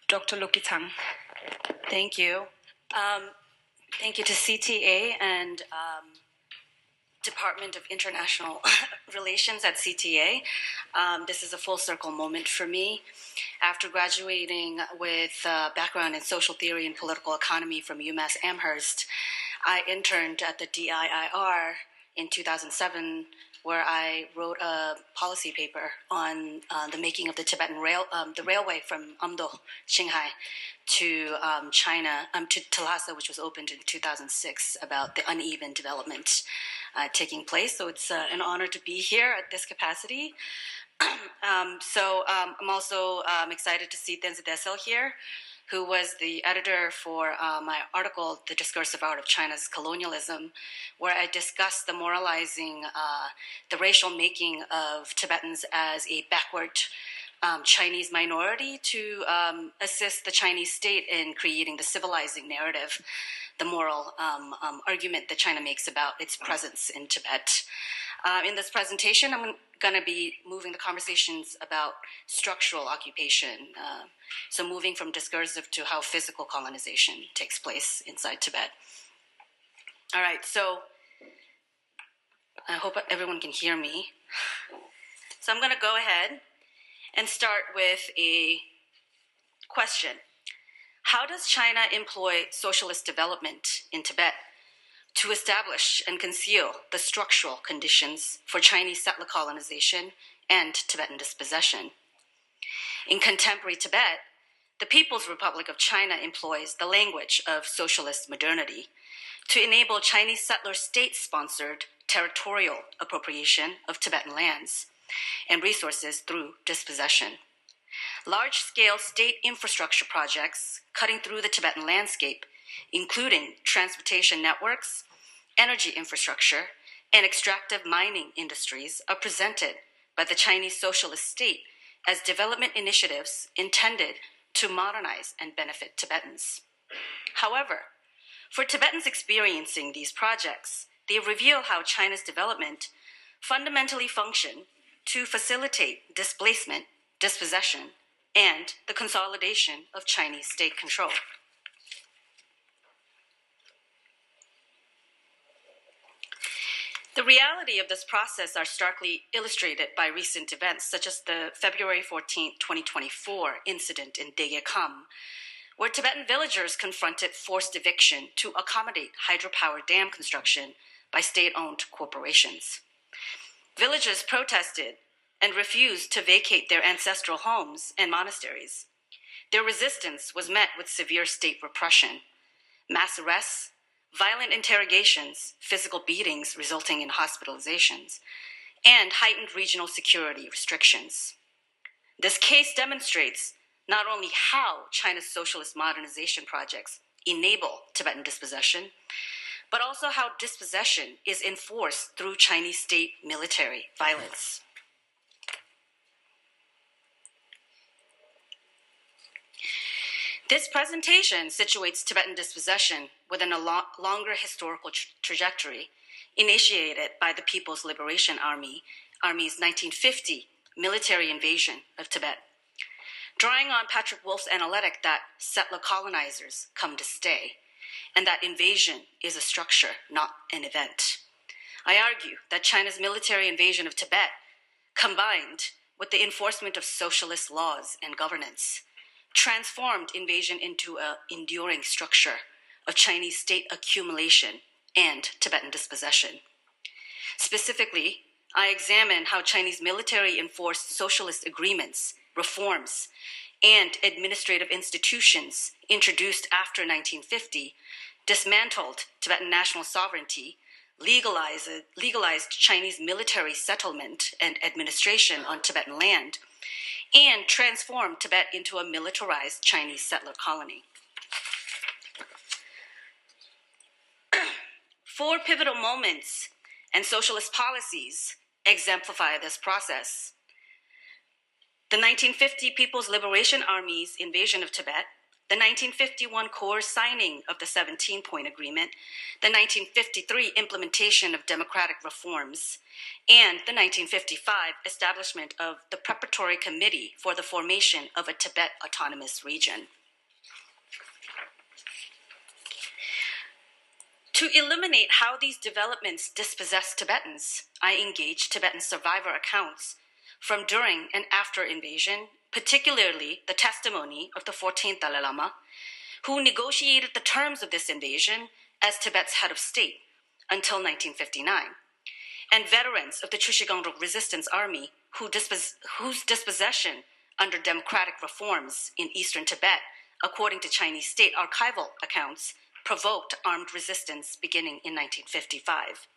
Dr. Lokyitsang. Thank you. Thank you to CTA and Department of International Relations at CTA. This is a full circle moment for me. After graduating with a background in social theory and political economy from UMass Amherst, I interned at the DIIR in 2007, where I wrote a policy paper on the making of the Tibetan the railway from Amdo, Qinghai, to China, to Lhasa, which was opened in 2006, about the uneven development taking place. So it's an honor to be here at this capacity. I'm also excited to see Tenzin Desel here, who was the editor for my article, The Discursive Art of China's Colonialism, where I discussed the moralizing, the racial making of Tibetans as a backward Chinese minority to assist the Chinese state in creating the civilizing narrative, the moral argument that China makes about its presence in Tibet. In this presentation, I'm going to be moving the conversations about structural occupation, so moving from discursive to how physical colonization takes place inside Tibet. All right, so I hope everyone can hear me. So I'm going to go ahead and start with a question. How does China employ socialist development in Tibet to establish and conceal the structural conditions for Chinese settler colonization and Tibetan dispossession? In contemporary Tibet, the People's Republic of China employs the language of socialist modernity to enable Chinese settler state-sponsored territorial appropriation of Tibetan lands and resources through dispossession. Large-scale state infrastructure projects cutting through the Tibetan landscape, including transportation networks, energy infrastructure, and extractive mining industries, are presented by the Chinese socialist state as development initiatives intended to modernize and benefit Tibetans. However, for Tibetans experiencing these projects, they reveal how China's development fundamentally function to facilitate displacement, dispossession, and the consolidation of Chinese state control. The reality of this process are starkly illustrated by recent events, such as the February 14, 2024 incident in Degekam, where Tibetan villagers confronted forced eviction to accommodate hydropower dam construction by state-owned corporations. Villagers protested and refused to vacate their ancestral homes and monasteries. Their resistance was met with severe state repression, mass arrests, violent interrogations, physical beatings resulting in hospitalizations, and heightened regional security restrictions. This case demonstrates not only how China's socialist modernization projects enable Tibetan dispossession, but also how dispossession is enforced through Chinese state military violence. This presentation situates Tibetan dispossession within a longer historical trajectory initiated by the People's Liberation Army's 1950 military invasion of Tibet. Drawing on Patrick Wolf's analytic that settler colonizers come to stay, and that invasion is a structure, not an event, I argue that China's military invasion of Tibet, combined with the enforcement of socialist laws and governance, transformed invasion into an enduring structure of Chinese state accumulation and Tibetan dispossession. Specifically, I examine how Chinese military enforced socialist agreements, reforms, and administrative institutions introduced after 1950 dismantled Tibetan national sovereignty, legalized Chinese military settlement and administration on Tibetan land, and transformed Tibet into a militarized Chinese settler colony. 4 pivotal moments and socialist policies exemplify this process. The 1950 People's Liberation Army's invasion of Tibet, the 1951 coerced signing of the 17-point agreement, the 1953 implementation of democratic reforms, and the 1955 establishment of the Preparatory Committee for the formation of a Tibet autonomous region. To illuminate how these developments dispossessed Tibetans, I engaged Tibetan survivor accounts from during and after invasion, particularly the testimony of the 14th Dalai Lama, who negotiated the terms of this invasion as Tibet's head of state until 1959, and veterans of the Chushigangdruk Resistance Army whose dispossession under democratic reforms in eastern Tibet, according to Chinese state archival accounts, provoked armed resistance beginning in 1955.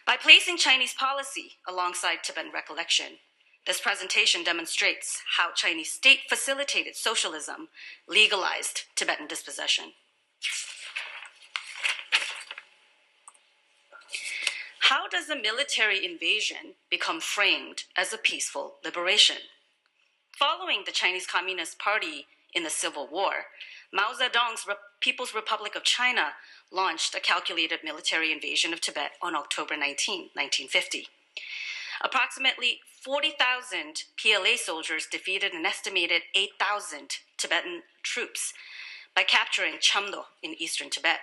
By placing Chinese policy alongside Tibetan recollection, this presentation demonstrates how Chinese state facilitated socialism, legalized Tibetan dispossession. How does a military invasion become framed as a peaceful liberation? Following the Chinese Communist Party in the Civil War, Mao Zedong's People's Republic of China launched a calculated military invasion of Tibet on October 19, 1950. Approximately 40,000 PLA soldiers defeated an estimated 8,000 Tibetan troops by capturing Chamdo in eastern Tibet.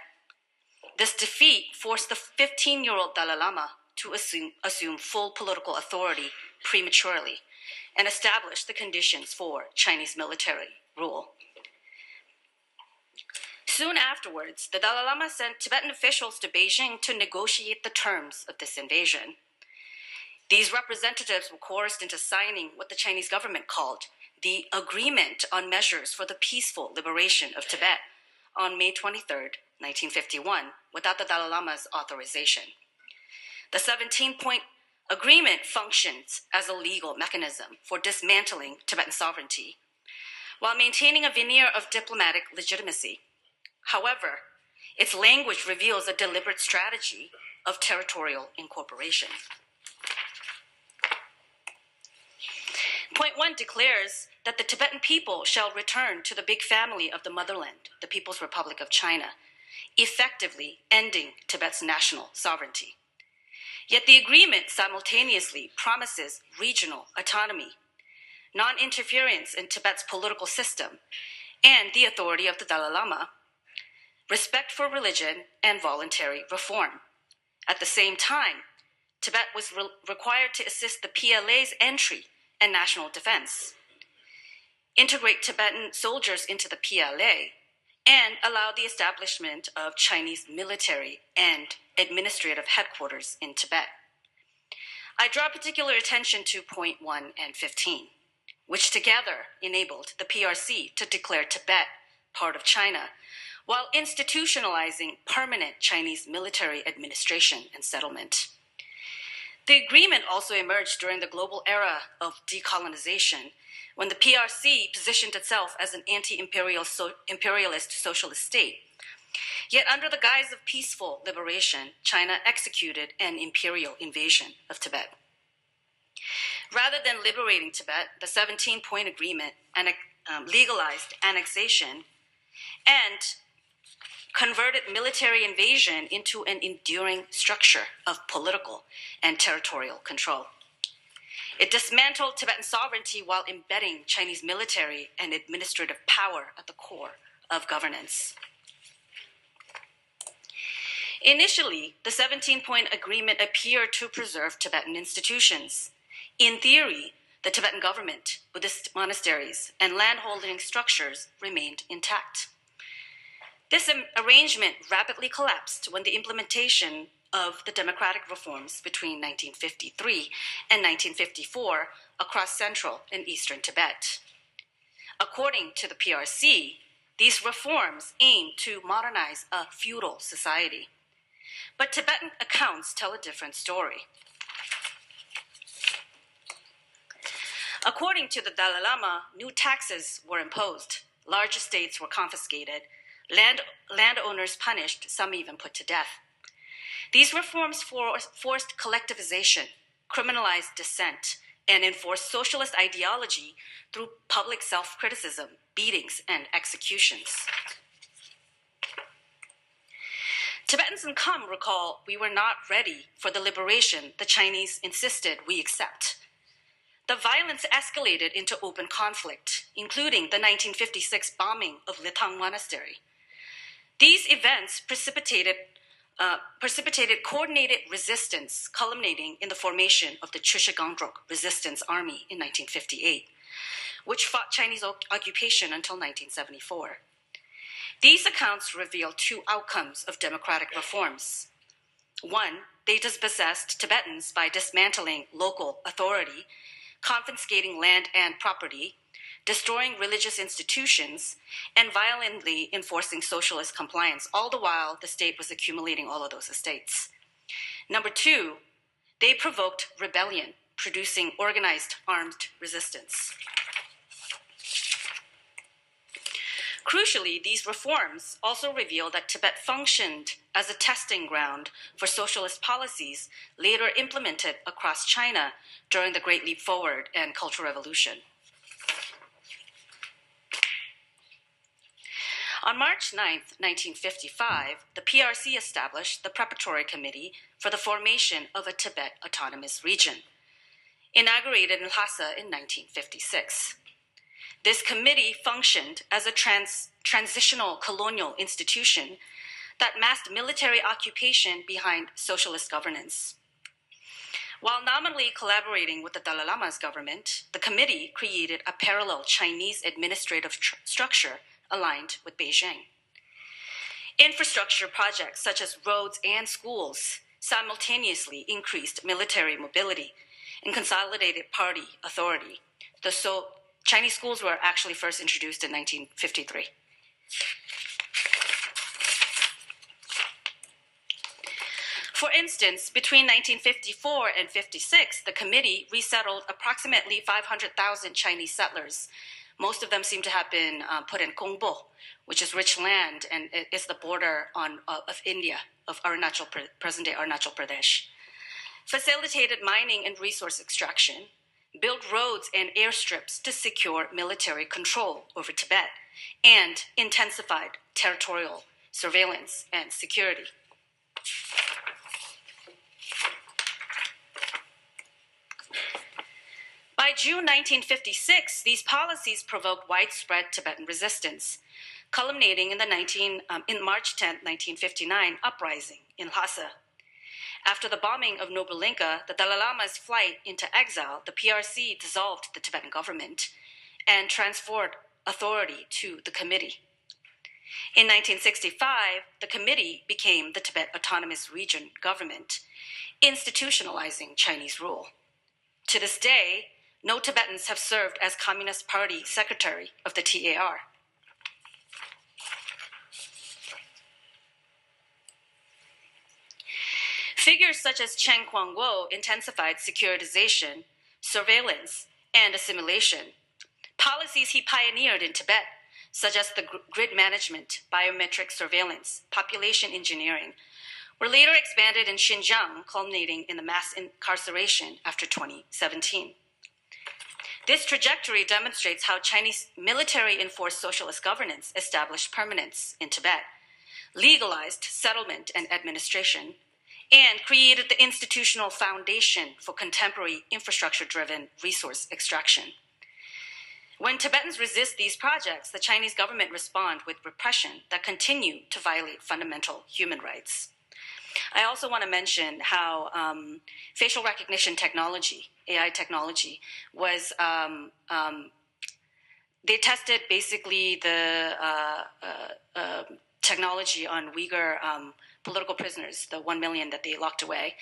This defeat forced the 15-year-old Dalai Lama to assume full political authority prematurely and establish the conditions for Chinese military rule. Soon afterwards, the Dalai Lama sent Tibetan officials to Beijing to negotiate the terms of this invasion. These representatives were coerced into signing what the Chinese government called the Agreement on Measures for the Peaceful Liberation of Tibet on May 23, 1951, without the Dalai Lama's authorization. The 17-point agreement functions as a legal mechanism for dismantling Tibetan sovereignty while maintaining a veneer of diplomatic legitimacy. However, its language reveals a deliberate strategy of territorial incorporation. Point 1 declares that the Tibetan people shall return to the big family of the motherland, the People's Republic of China, effectively ending Tibet's national sovereignty. Yet the agreement simultaneously promises regional autonomy, non-interference in Tibet's political system, and the authority of the Dalai Lama, respect for religion, and voluntary reform. At the same time, Tibet was required to assist the PLA's entry and national defense, integrate Tibetan soldiers into the PLA, and allow the establishment of Chinese military and administrative headquarters in Tibet. I draw particular attention to point 1 and 15, which together enabled the PRC to declare Tibet part of China, while institutionalizing permanent Chinese military administration and settlement. The agreement also emerged during the global era of decolonization, when the PRC positioned itself as an anti-imperialist socialist state. Yet under the guise of peaceful liberation, China executed an imperial invasion of Tibet. Rather than liberating Tibet, the 17-point agreement legalized annexation and converted military invasion into an enduring structure of political and territorial control. It dismantled Tibetan sovereignty while embedding Chinese military and administrative power at the core of governance. Initially, the 17-point agreement appeared to preserve Tibetan institutions. In theory, the Tibetan government, Buddhist monasteries, and landholding structures remained intact. This arrangement rapidly collapsed when the implementation of the democratic reforms between 1953 and 1954 across central and eastern Tibet. According to the PRC, these reforms aim to modernize a feudal society. But Tibetan accounts tell a different story. According to the Dalai Lama, new taxes were imposed, large estates were confiscated, landowners punished, some even put to death. These reforms forced collectivization, criminalized dissent, and enforced socialist ideology through public self-criticism, beatings, and executions. Tibetans in Kham recall, "We were not ready for the liberation the Chinese insisted we accept." The violence escalated into open conflict, including the 1956 bombing of Litang Monastery. These events precipitated coordinated resistance, culminating in the formation of the Chushigangdruk Resistance Army in 1958, which fought Chinese occupation until 1974. These accounts reveal two outcomes of democratic reforms. One, they dispossessed Tibetans by dismantling local authority, confiscating land and property, destroying religious institutions, and violently enforcing socialist compliance, all the while the state was accumulating all of those estates. Number two, they provoked rebellion, producing organized armed resistance. Crucially, these reforms also reveal that Tibet functioned as a testing ground for socialist policies later implemented across China during the Great Leap Forward and Cultural Revolution. On March 9, 1955, the PRC established the Preparatory Committee for the Formation of a Tibet Autonomous Region, inaugurated in Lhasa in 1956. This committee functioned as a transitional colonial institution that masked military occupation behind socialist governance. While nominally collaborating with the Dalai Lama's government, the committee created a parallel Chinese administrative structure aligned with Beijing. Infrastructure projects such as roads and schools simultaneously increased military mobility and consolidated party authority. So Chinese schools were actually first introduced in 1953. For instance, between 1954 and 56, the committee resettled approximately 500,000 Chinese settlers. Most of them seem to have been put in Gongbo, which is rich land and is the border of India, of present-day Arunachal Pradesh. Facilitated mining and resource extraction, built roads and airstrips to secure military control over Tibet, and intensified territorial surveillance and security. By June 1956, these policies provoked widespread Tibetan resistance, culminating in in March 10, 1959 uprising in Lhasa. After the bombing of Nobulinka, the Dalai Lama's flight into exile, the PRC dissolved the Tibetan government and transferred authority to the committee. In 1965, the committee became the Tibet Autonomous Region government, institutionalizing Chinese rule. To this day, no Tibetans have served as Communist Party secretary of the TAR. Figures such as Chen Guangguo intensified securitization, surveillance, and assimilation. Policies he pioneered in Tibet, such as the grid management, biometric surveillance, population engineering, were later expanded in Xinjiang, culminating in the mass incarceration after 2017. This trajectory demonstrates how Chinese military-enforced socialist governance established permanence in Tibet, legalized settlement and administration, and created the institutional foundation for contemporary infrastructure-driven resource extraction. When Tibetans resist these projects, the Chinese government responds with repression that continue to violate fundamental human rights. I also want to mention how facial recognition technology, AI technology, was, they tested basically the technology on Uyghur political prisoners, the 1 million that they locked away.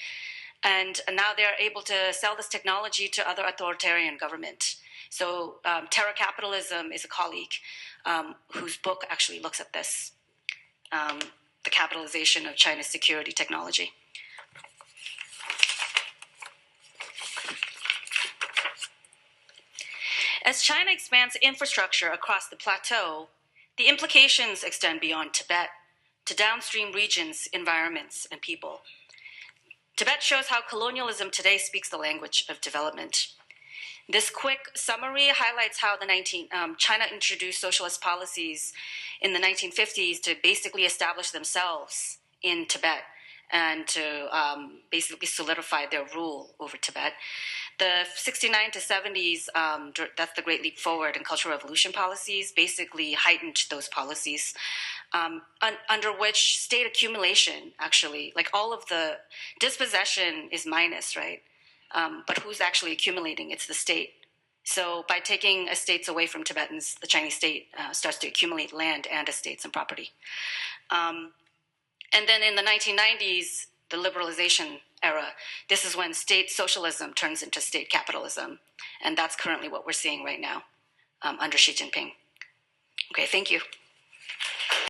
And now they're able to sell this technology to other authoritarian government. So Terror Capitalism is a colleague whose book actually looks at this, the capitalization of China's security technology. As China expands infrastructure across the plateau, the implications extend beyond Tibet to downstream regions, environments, and people. Tibet shows how colonialism today speaks the language of development. This quick summary highlights how China introduced socialist policies in the 1950s to basically establish themselves in Tibet and to basically solidify their rule over Tibet. The 69 to 70s, that's the Great Leap Forward and Cultural Revolution policies, basically heightened those policies, under which state accumulation, actually, like all of the dispossession is minus, right? But who's actually accumulating? It's the state. So by taking estates away from Tibetans, the Chinese state starts to accumulate land and estates and property. And then in the 1990s, the liberalization era, this is when state socialism turns into state capitalism. And that's currently what we're seeing right now under Xi Jinping. Okay, thank you.